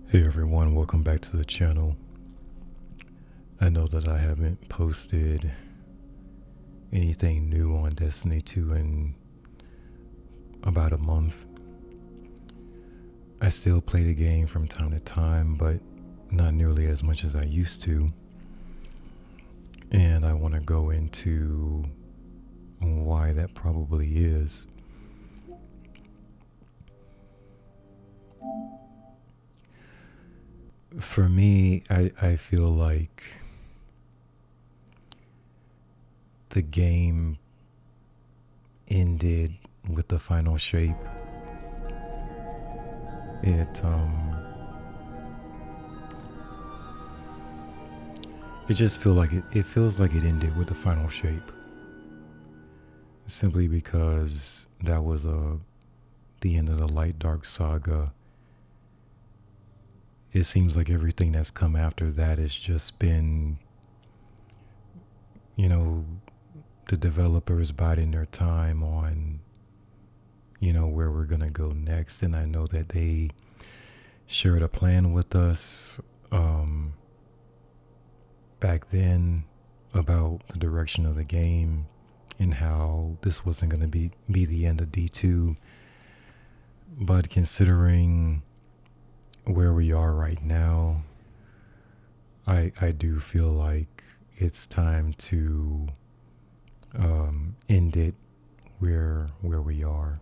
Hey everyone, welcome back to the channel. I know that I haven't posted anything new on Destiny 2 in about a month. I still play the game from time to time, but not nearly as much as I used to. And I want to go into why that probably is. For me, I feel like the game ended with the final shape. It it just it feels like it ended with the final shape. Simply because that was the end of the Light Dark saga. It seems like everything that's come after that has just been, you know, the developers biding their time on, where we're going to go next. And I know that they shared a plan with us back then about the direction of the game and how this wasn't going to be the end of D2. But considering where we are right now, I do feel like it's time to end it where we are.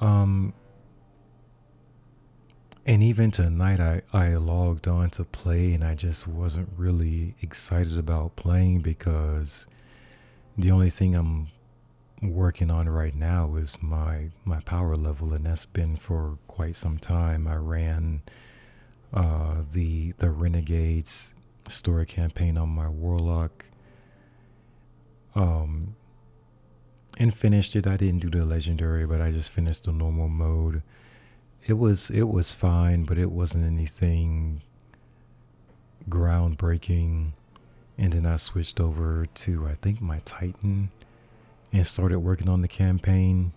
And even tonight, I logged on to play, and I just wasn't really excited about playing because the only thing I'm working on right now is my power level, and that's been for quite some time. I ran the Renegades story campaign on my Warlock, and finished it. I didn't do the legendary, but I just finished the normal mode. It was fine, but it wasn't anything groundbreaking. And then I switched over to, I think, my Titan and started working on the campaign.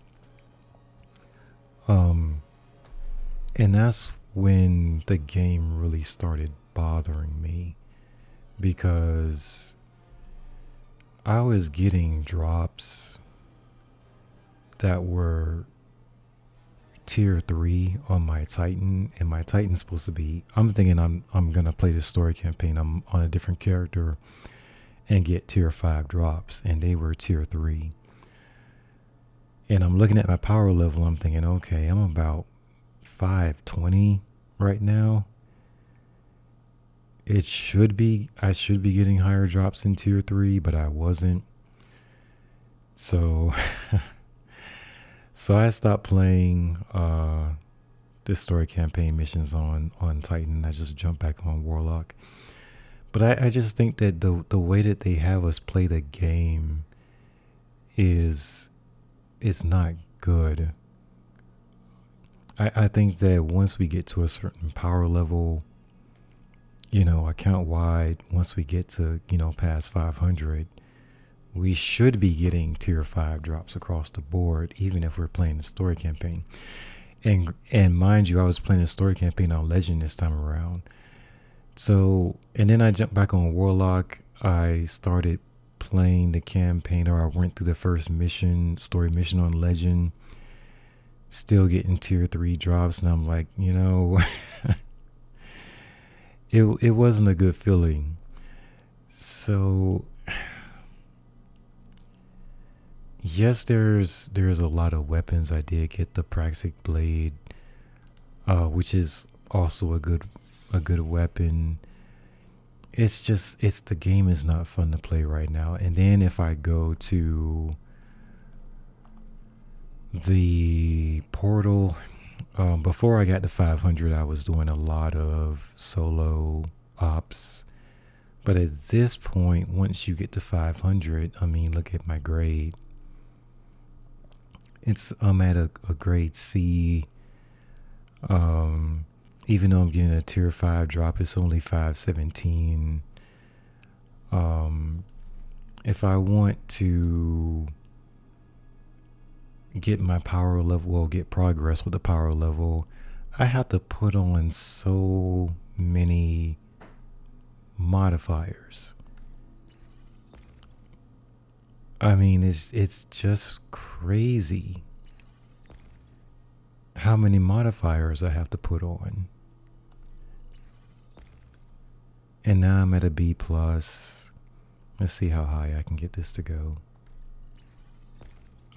And that's when the game really started bothering me because I was getting drops that were tier 3 on my Titan, and my Titan's supposed to be, I'm thinking I'm gonna play the story campaign. I'm on a different character and get tier 5 drops, and they were tier 3. And I'm looking at my power level, I'm thinking, okay, I'm about 520 right now. I should be getting higher drops in tier 3, but I wasn't. So so I stopped playing the story campaign missions on Titan. I just jumped back on Warlock. But I just think that the way that they have us play the game is not good. I think that once we get to a certain power level, account wide, once we get to, past 500, we should be getting tier 5 drops across the board, even if we're playing the story campaign. And mind you, I was playing the story campaign on Legend this time around. So, and then I jumped back on Warlock. I started playing the campaign, or I went through the first story mission on Legend, still getting tier 3 drops, and I'm like, it wasn't a good feeling. So yes, there's a lot of weapons. I did get the Praxic Blade, which is also a good weapon. It's the game is not fun to play right now. And then if I go to the portal, before I got to 500, I was doing a lot of solo ops. But at this point, once you get to 500, I mean, look at my grade. I'm at a grade C. Even though I'm getting a tier 5 drop, it's only 517. If I want to get my power level, well, get progress with the power level, I have to put on so many modifiers. I mean, it's just crazy how many modifiers I have to put on. And now I'm at a B plus. Let's see how high I can get this to go.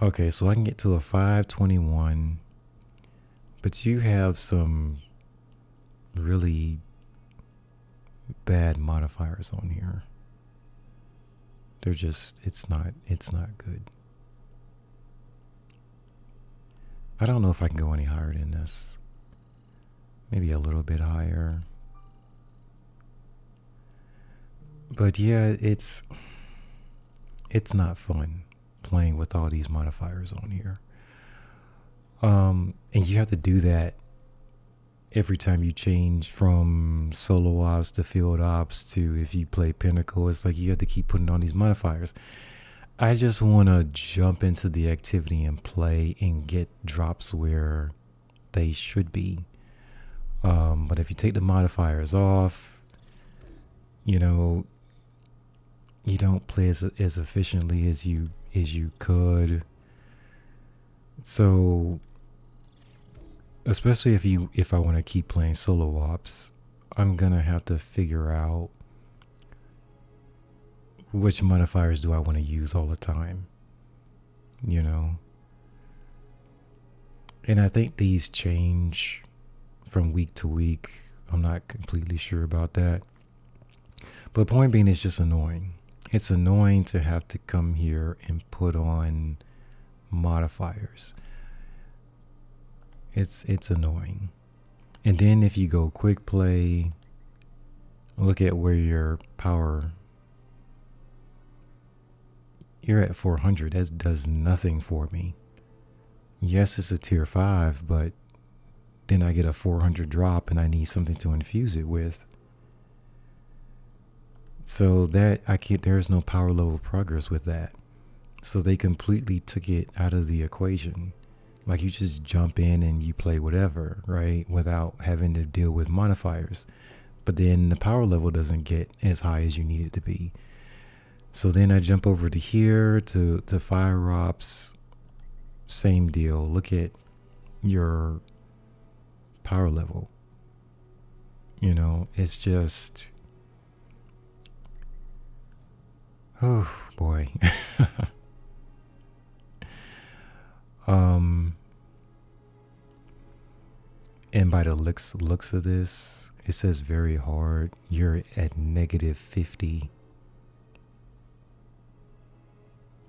Okay, so I can get to a 521, but you have some really bad modifiers on here. They're just, it's not good. I don't know if I can go any higher than this. Maybe a little bit higher. But yeah, it's not fun playing with all these modifiers on here. And you have to do that every time you change from solo ops to field ops to if you play Pinnacle. It's like you have to keep putting on these modifiers. I just want to jump into the activity and play and get drops where they should be. But if you take the modifiers off, you know, you don't play as efficiently as you could. So, especially if I want to keep playing solo ops, I'm gonna have to figure out which modifiers do I want to use all the time, you know. And I think these change from week to week. I'm not completely sure about that. But point being, it's just annoying. It's annoying to have to come here and put on modifiers. It's annoying. And then if you go quick play, look at where your power, you're at 400. That does nothing for me. Yes, it's a tier 5, but then I get a 400 drop and I need something to infuse it with. So that there's no power level progress with that. So they completely took it out of the equation. Like you just jump in and you play whatever, right? Without having to deal with modifiers. But then the power level doesn't get as high as you need it to be. So then I jump over to here to fire ops. Same deal. Look at your power level. You know, it's just, oh boy. And by the looks of this, it says very hard. You're at -50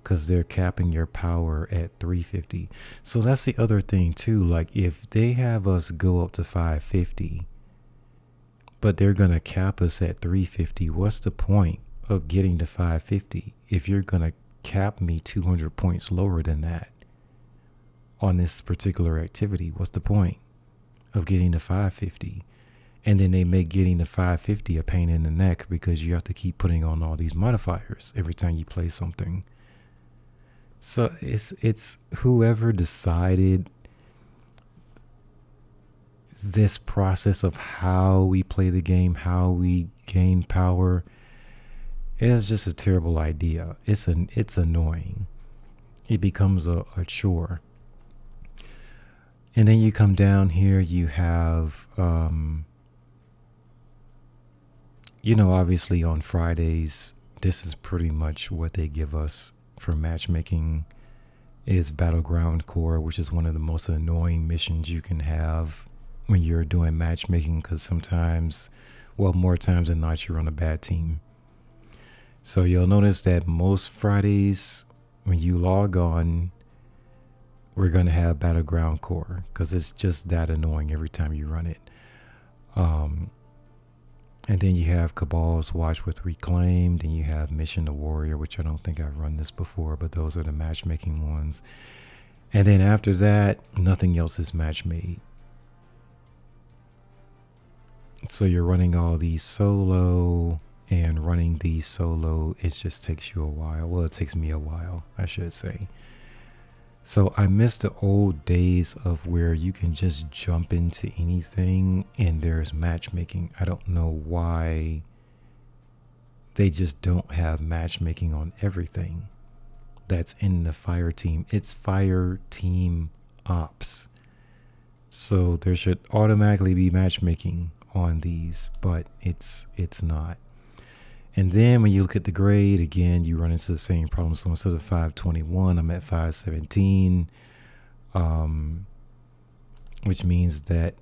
because they're capping your power at 350. So that's the other thing too. Like if they have us go up to 550, but they're gonna cap us at 350, what's the point of getting to 550 if you're gonna cap me 200 points lower than that on this particular activity? What's the point of getting to 550? And then they make getting to 550 a pain in the neck because you have to keep putting on all these modifiers every time you play something. So it's whoever decided this process of how we play the game, how we gain power, is just a terrible idea. It's annoying. It becomes a chore. And then you come down here, you have, obviously on Fridays, this is pretty much what they give us for matchmaking, is Battleground Core, which is one of the most annoying missions you can have when you're doing matchmaking, because sometimes, well, more times than not, you're on a bad team. So you'll notice that most Fridays when you log on, we're going to have Battleground Core because it's just that annoying every time you run it. And then you have Cabal's Watch with Reclaimed, and you have Mission to Warrior, which I don't think I've run this before, but those are the matchmaking ones. And then after that, nothing else is match made. So you're running all these solo, and running these solo, it just takes you a while. Well, it takes me a while, I should say. So I miss the old days of where you can just jump into anything and there's matchmaking. I don't know why they just don't have matchmaking on everything that's in the fire team. It's fire team ops. So there should automatically be matchmaking on these, but it's not. And then when you look at the grade, again, you run into the same problem. So instead of 521, I'm at 517, which means that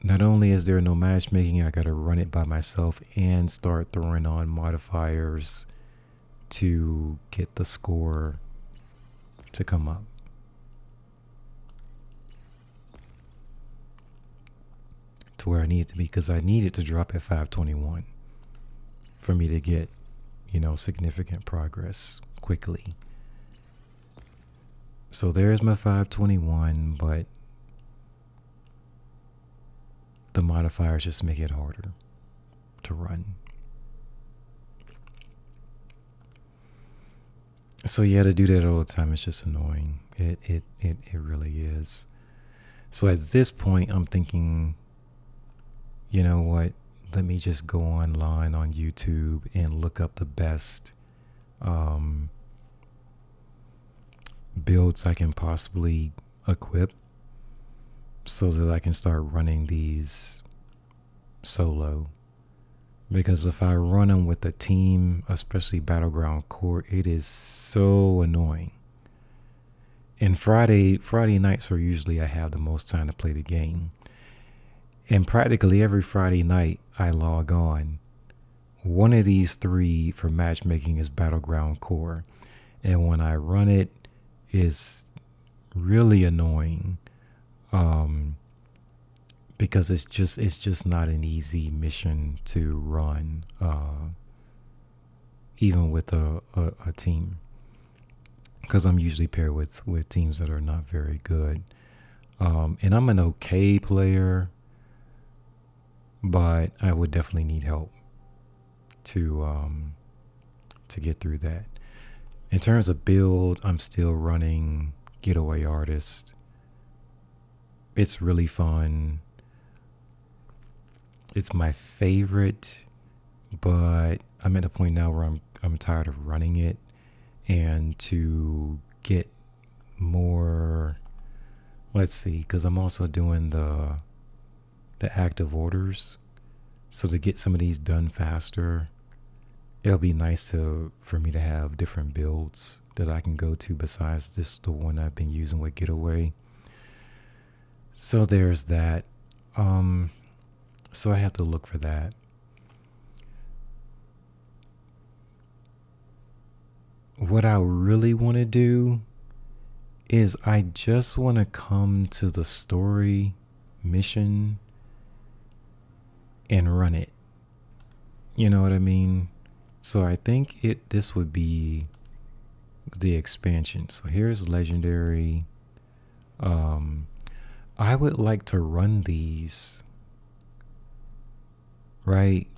not only is there no matchmaking, I got to run it by myself and start throwing on modifiers to get the score to come up. To where I need it to be, because I need it to drop at 521 for me to get, significant progress quickly. So there's my 521, but the modifiers just make it harder to run. So yeah, to do that all the time, it's just annoying. It really is. So at this point, I'm thinking, you know what? Let me just go online on YouTube and look up the best builds I can possibly equip so that I can start running these solo. Because if I run them with a team, especially Battleground Core, it is so annoying. And Friday nights are usually I have the most time to play the game. And practically every Friday night I log on. One of these three for matchmaking is Battleground Core. And when I run it, it's really annoying. Because it's just not an easy mission to run, even with a team. Because I'm usually paired with teams that are not very good. And I'm an okay player, but I would definitely need help to get through that. In terms of build, I'm still running Getaway Artist. It's really fun. It's my favorite, but I'm at a point now where I'm tired of running it, and to get more, let's see, because I'm also doing the active orders, so to get some of these done faster, it'll be nice for me to have different builds that I can go to besides the one I've been using with Getaway. So there's that. So I have to look for that. What I really want to do is I just want to come to the story mission and run it. You know what I mean? So I think this would be the expansion. So here's Legendary. I would like to run these, right?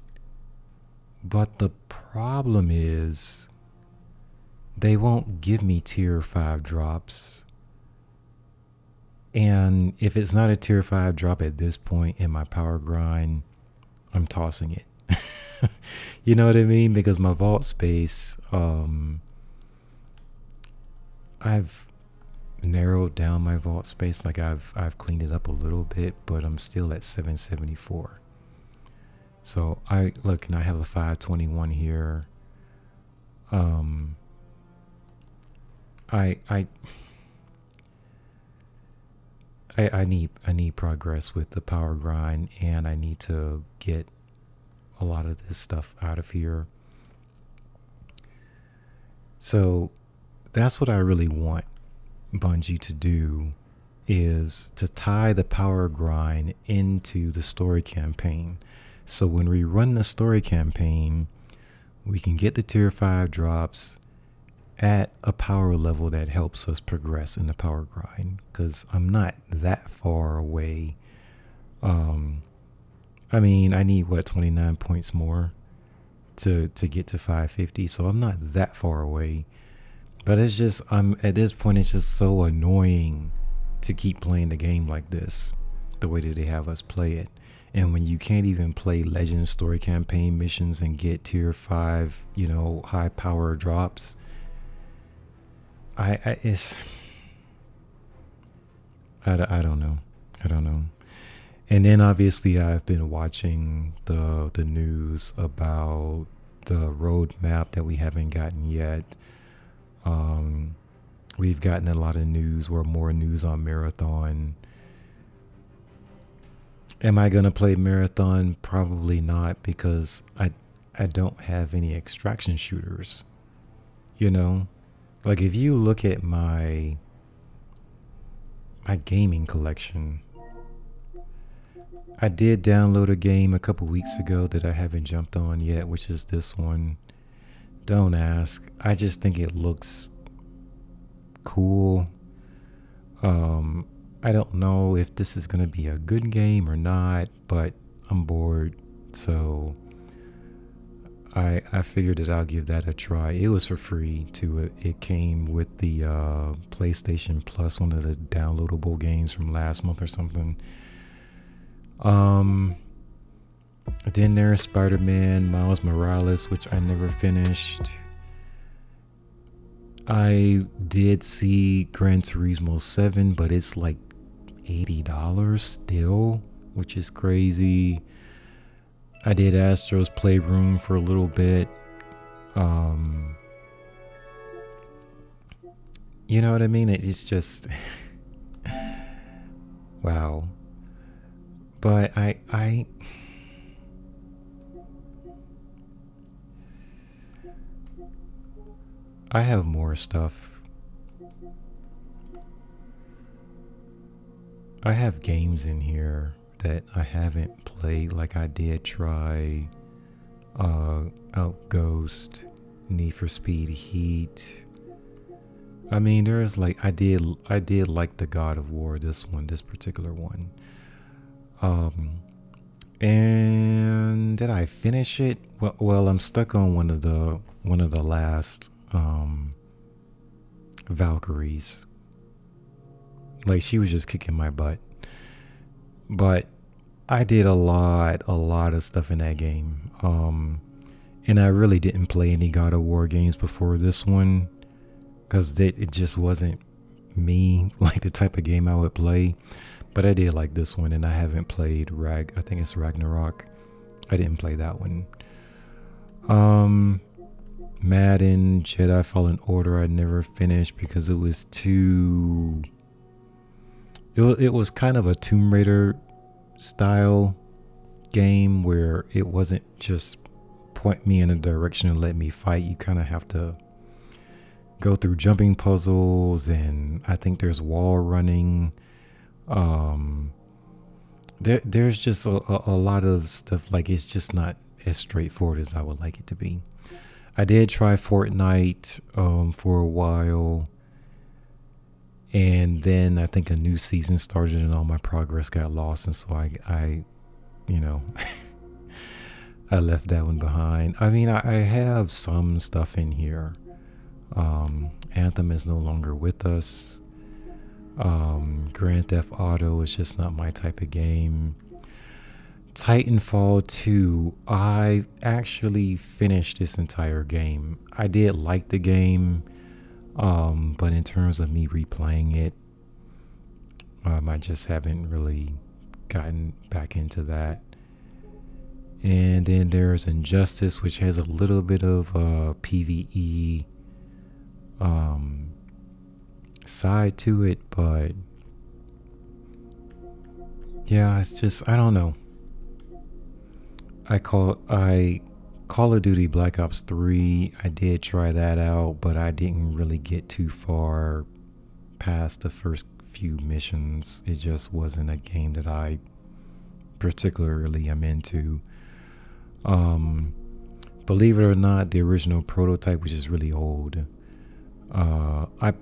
But the problem is they won't give me tier 5 drops. And if it's not a tier 5 drop at this point in my power grind, I'm tossing it. You know what I mean? Because my vault space, I've narrowed down my vault space. Like I've cleaned it up a little bit, but I'm still at 774. So I have a 521 here. I need progress with the power grind, and I need to get a lot of this stuff out of here. So that's what I really want Bungie to do, is to tie the power grind into the story campaign. So when we run the story campaign, we can get the tier 5 drops at a power level that helps us progress in the power grind, because I'm not that far away. I mean, I need 29 points more to get to 550, so I'm not that far away. But it's just, I'm at this point, it's just so annoying to keep playing the game like this, the way that they have us play it. And when you can't even play Legend Story Campaign missions and get tier 5, high power drops, it's, I don't know. I don't know. And then obviously I've been watching the news about the roadmap that we haven't gotten yet. Um, we've gotten a lot of news or more news on Marathon. Am I gonna play Marathon? Probably not, because I don't have any extraction shooters. You know, like if you look at my gaming collection, I did download a game a couple weeks ago that I haven't jumped on yet, which is this one. Don't ask. I just think it looks cool. Um, I don't know if this is gonna be a good game or not, but I'm bored, so I figured that I'll give that a try. It was for free too. It came with the PlayStation Plus, one of the downloadable games from last month or something. Um, then there's Spider-Man Miles Morales, which I never finished. I did see Gran Turismo 7, but it's like $80 still, which is crazy. I did Astro's Playroom for a little bit. Um, you know what I mean? It's just wow. But I have more stuff. I have games in here that I haven't played. Like I did try Outghost, Need for Speed Heat. I mean, there's like I did like the God of War, this particular one. Um and did I finish it? Well, I'm stuck on one of the last Valkyries. Like she was just kicking my butt. But I did a lot of stuff in that game. And I really didn't play any God of War games before this one, because it just wasn't me, like the type of game I would play. But I did like this one, and I haven't played I think it's Ragnarok. I didn't play that one. Um, Madden Jedi Fallen Order I never finished because it was too. It was kind of a Tomb Raider style game where it wasn't just point me in a direction and let me fight. You kind of have to go through jumping puzzles, and I think there's wall running. Um, there's just a lot of stuff. Like it's just not as straightforward as I would like it to be. I did try Fortnite for a while, and then I think a new season started and all my progress got lost, and so I you know, I left that one behind. I mean, I have some stuff in here. Anthem is no longer with us. Grand Theft Auto is just not my type of game. Titanfall 2, I actually finished this entire game. I did like the game, but in terms of me replaying it, I just haven't really gotten back into that. And then there's Injustice, which has a little bit of PvE side to it, but yeah, it's just I don't know. I Call of Duty Black Ops 3. I did try that out, but I didn't really get too far past the first few missions. It just wasn't a game that I particularly am into. Um, Believe it or not, the original prototype, which is really old, I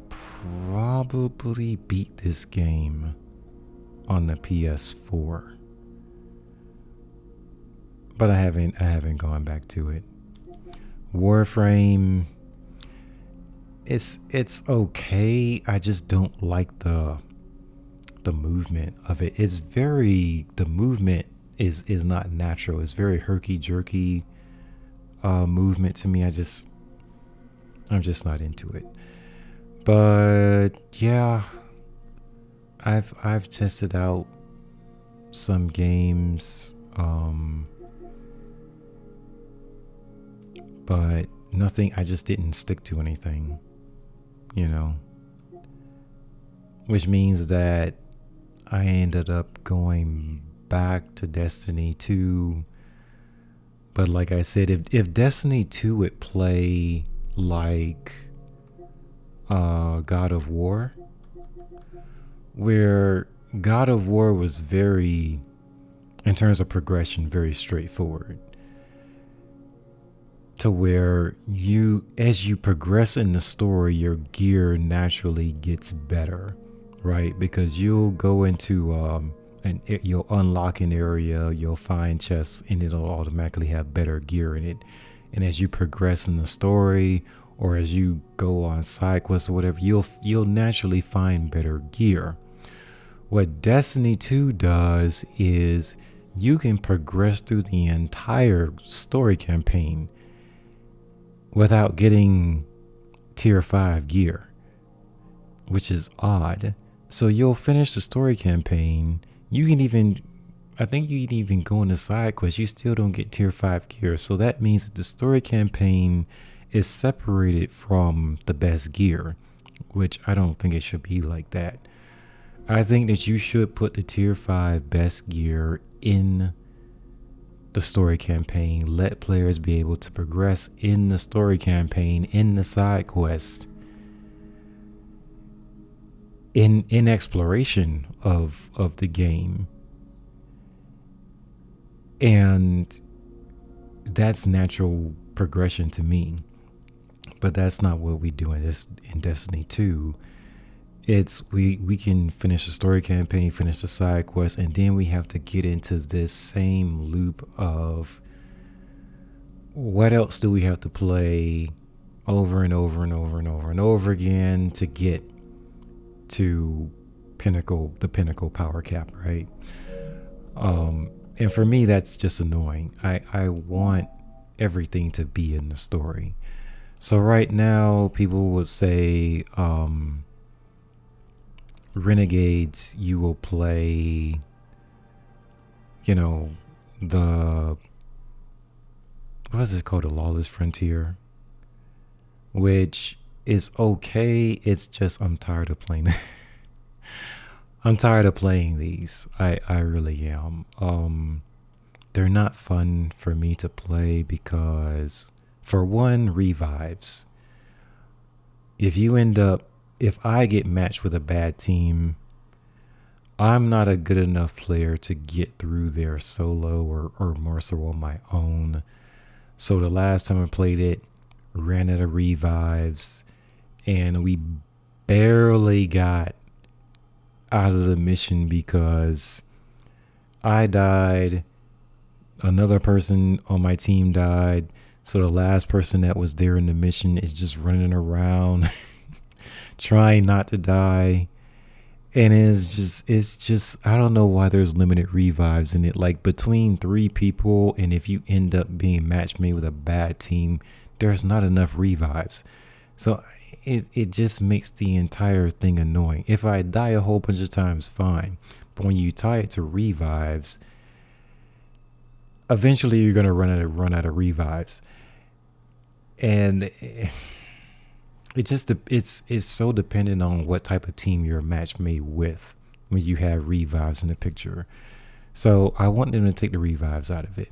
probably beat this game on the PS4, but I haven't gone back to it. Warframe, it's okay. I just don't like the movement of it. It's very the movement is not natural. It's very herky jerky movement to me. I'm just not into it. But yeah, I've tested out some games, but nothing. I just didn't stick to anything, you know, which means that I ended up going back to Destiny 2. But like I said, if Destiny 2 would play like God of War, where God of War was very, in terms of progression, very straightforward, to where as you progress in the story, your gear naturally gets better, right? Because you'll go into and you'll unlock an area, you'll find chests, and it'll automatically have better gear in it. And as you progress in the story, or as you go on side quests or whatever, you'll naturally find better gear. What Destiny 2 does is you can progress through the entire story campaign without getting tier 5 gear, which is odd. So you'll finish the story campaign. You can even, I think you can even go into side quests. You still don't get tier 5 gear. So that means that the story campaign is separated from the best gear, which I don't think it should be like that. I think that you should put the tier 5 best gear in the story campaign. Let players be able to progress in the story campaign, in the side quest, in exploration of the game. And that's natural progression to me. But that's not what we do in Destiny 2. It's we can finish the story campaign, finish the side quest, and then we have to get into this same loop of what else do we have to play over and over and over and over and over again to get to the pinnacle power cap, right? And for me, that's just annoying. I want everything to be in the story. So right now, people would say, Renegades, you will play, the, what is it called? The Lawless Frontier, which is okay. It's just, I'm tired of playing it. I'm tired of playing these. I really am. They're not fun for me to play because, for one, revives. If I get matched with a bad team, I'm not a good enough player to get through there solo or more so on my own. So the last time I played it, ran out of revives, and we barely got out of the mission because I died, another person on my team died, so the last person that was there in the mission is just running around trying not to die. And it's just I don't know why there's limited revives in it. Like, between 3 people, and if you end up being match made with a bad team, there's not enough revives. So it just makes the entire thing annoying. If I die a whole bunch of times, fine. But when you tie it to revives, eventually you're gonna run out of revives. And it's so dependent on what type of team you're match made with when you have revives in the picture. So I want them to take the revives out of it.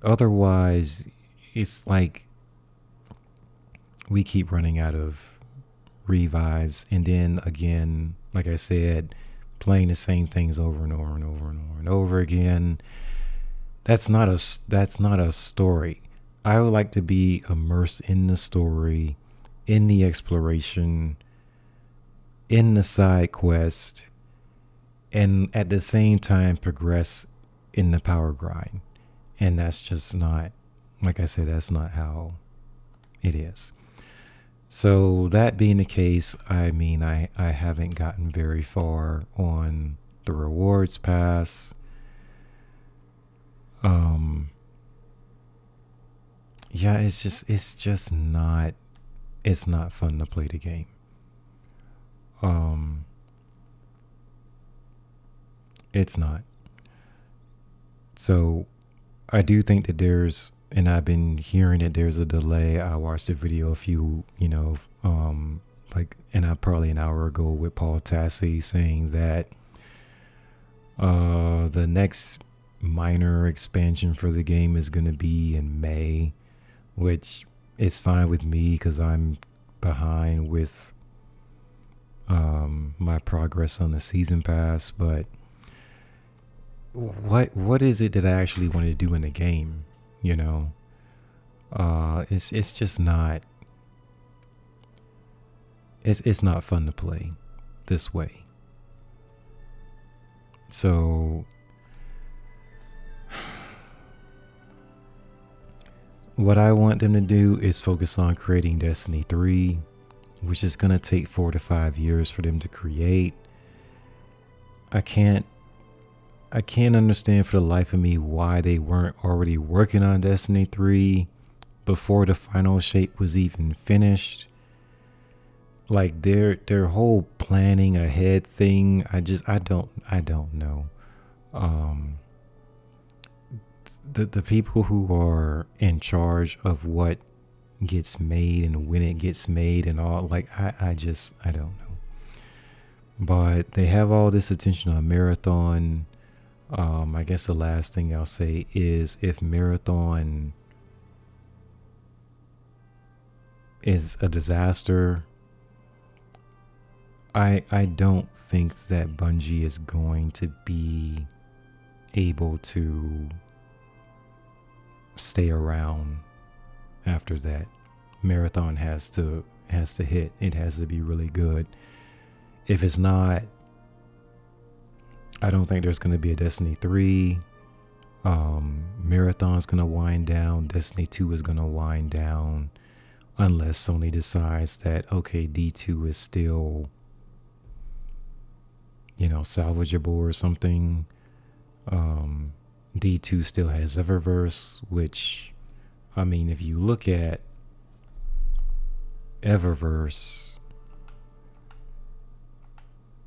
Otherwise, it's like we keep running out of revives, and then again, like I said, playing the same things over and over and over and over and over again. That's not a story. I would like to be immersed in the story, in the exploration, in the side quest, and at the same time progress in the power grind. And that's just not, like I said, that's not how it is. So that being the case, I mean, I haven't gotten very far on the rewards pass. Um, yeah, it's not fun to play the game. Um, it's not. So I do think that and I've been hearing that there's a delay. I watched a video a few, probably an hour ago with Paul Tassi saying that the next minor expansion for the game is going to be in May, which is fine with me because I'm behind with my progress on the season pass. But what is it that I actually want to do in the game? You know, it's just not. It's not fun to play this way. So what I want them to do is focus on creating Destiny 3, which is going to take 4 to 5 years for them to create. I can't understand for the life of me why they weren't already working on Destiny 3 before the final shape was even finished. Like their whole planning ahead thing, I don't know. The people who are in charge of what gets made and when it gets made and all, like I don't know. But they have all this attention on Marathon. I guess the last thing I'll say is if Marathon is a disaster, I don't think that Bungie is going to be able to stay around after that. Marathon has to hit. It has to be really good. If it's not, I don't think there's going to be a Destiny 3. Marathon's going to wind down. Destiny 2 is going to wind down unless Sony decides that, okay, D2 is still, salvageable or something. D2 still has Eververse, which, I mean, if you look at Eververse,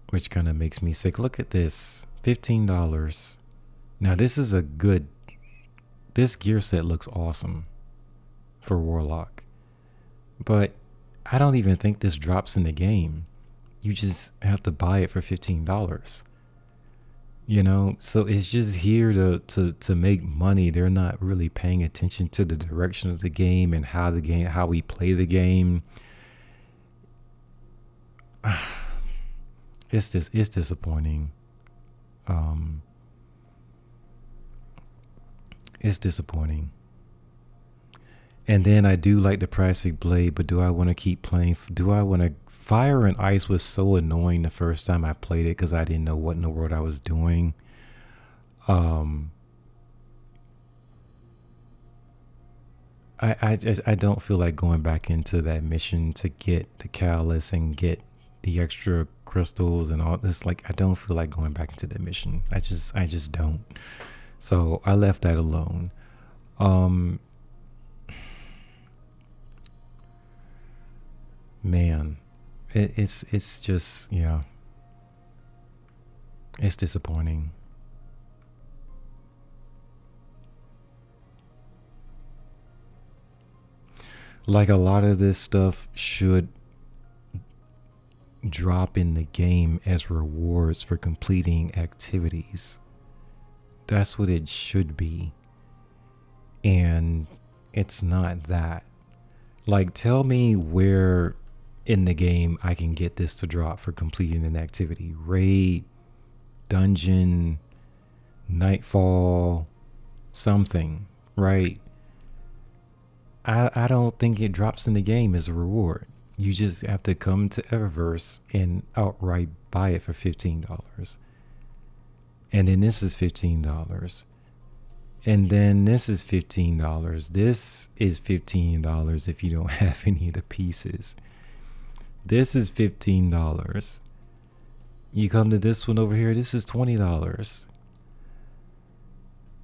which kind of makes me sick. Look at this, $15. Now this gear set looks awesome for Warlock, but I don't even think this drops in the game. You just have to buy it for $15. So it's just here to make money. They're not really paying attention to the direction of the game and how we play the game. It's disappointing. It's disappointing. And then I do like the Prasik Blade, but do I want to keep playing? Do I want to? Fire and Ice was so annoying the first time I played it because I didn't know what in the world I was doing. I don't feel like going back into that mission to get the Callus and get the extra crystals and all this. Like, I don't feel like going back into that mission. I just don't. So I left that alone. Man, it's just, yeah, it's disappointing. Like, a lot of this stuff should drop in the game as rewards for completing activities. That's what it should be. And it's not that. Like, tell me where in the game I can get this to drop for completing an activity. Raid, dungeon, nightfall, something, right? I don't think it drops in the game as a reward. You just have to come to Eververse and outright buy it for $15. And then this is $15. And then this is $15. This is $15 if you don't have any of the pieces. This is $15. You come to this one over here, this is $20.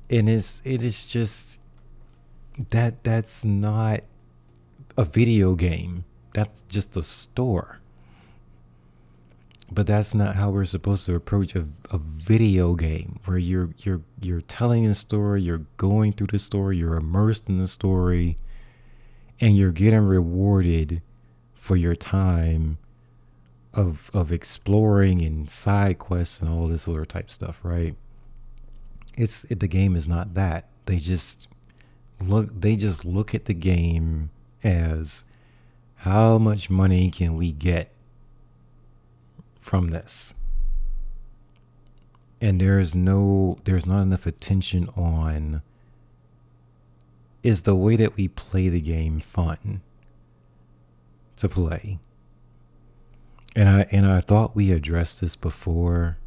And it is just that's not a video game. That's just a store. But that's not how we're supposed to approach a video game where you're telling a story, you're going through the story, you're immersed in the story, and you're getting rewarded for your time of exploring and side quests and all this other type stuff, right? The game is not that. They just look at the game as how much money can we get from this, and there's not enough attention on, is the way that we play the game fun to play. And I thought we addressed this before,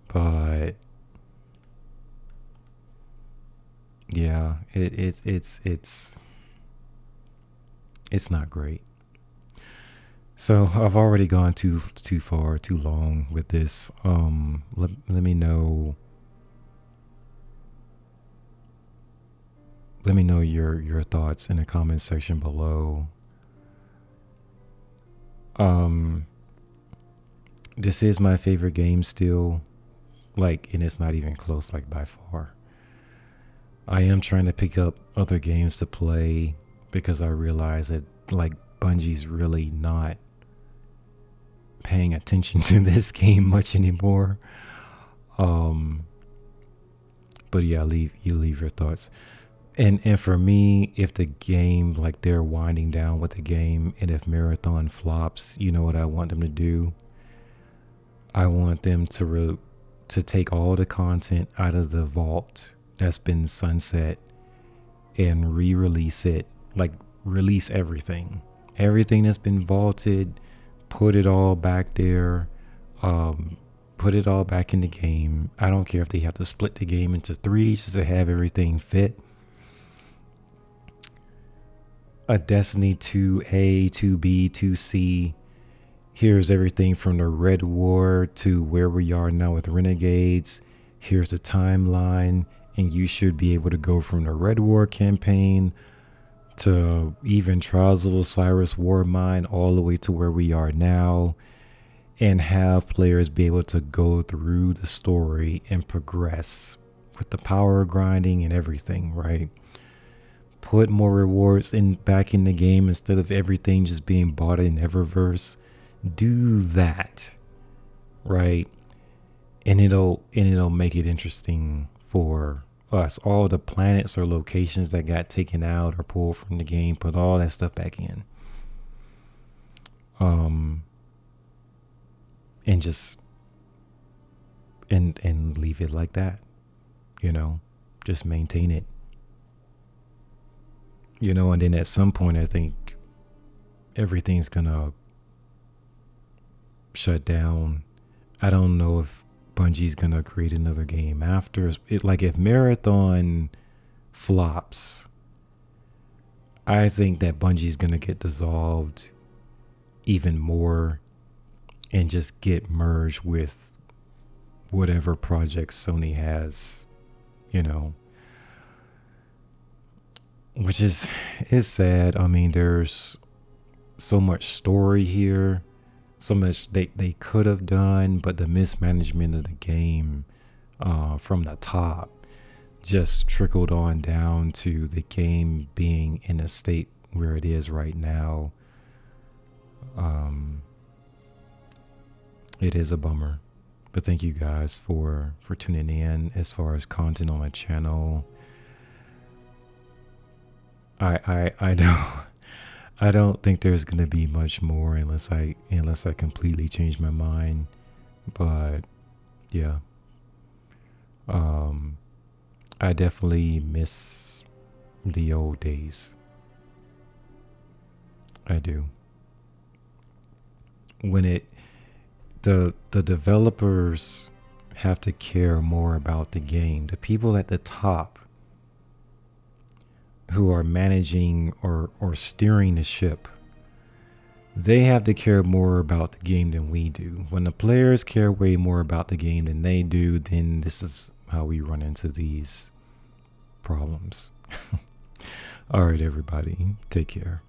but yeah, it's not great. So I've already gone too far, too long with this. Let me know. Let me know your thoughts in the comment section below. This is my favorite game still, and it's not even close, by far. I am trying to pick up other games to play because I realize that Bungie's really not paying attention to this game much anymore. But yeah, leave your thoughts. And for me, if the game, they're winding down with the game, and if Marathon flops, you know what I want them to do? I want them to take all the content out of the vault that's been sunset and re-release it. Release everything that's been vaulted, put it all back there, put it all back in the game. I don't care if they have to split the game into 3 just to have everything fit. A Destiny 2A, 2B, 2C. Here's everything from the Red War to where we are now with Renegades. Here's the timeline, and you should be able to go from the Red War campaign to even Trials of Osiris War Mine all the way to where we are now, and have players be able to go through the story and progress with the power grinding and everything, right? Put more rewards back in the game instead of everything just being bought in Eververse. Do that, right? And it'll make it interesting for us. All the planets or locations that got taken out or pulled from the game, put all that stuff back in. And just and leave it like that. Just maintain it. And then at some point I think everything's gonna shut down. I don't know if Bungie's gonna create another game after it. If Marathon flops, I think that Bungie's gonna get dissolved even more and just get merged with whatever project Sony has, which is sad. I mean, there's so much story here, so much they could have done, but the mismanagement of the game from the top just trickled on down to the game being in a state where it is right now. It is a bummer, but thank you guys for tuning in. As far as content on my channel, I don't think there's gonna be much more unless I completely change my mind. But yeah, I definitely miss the old days. I do. When the developers have to care more about the game. The people at the top who are managing or steering the ship, they have to care more about the game than we do. When the players care way more about the game than they do, then this is how we run into these problems. All right, everybody, take care.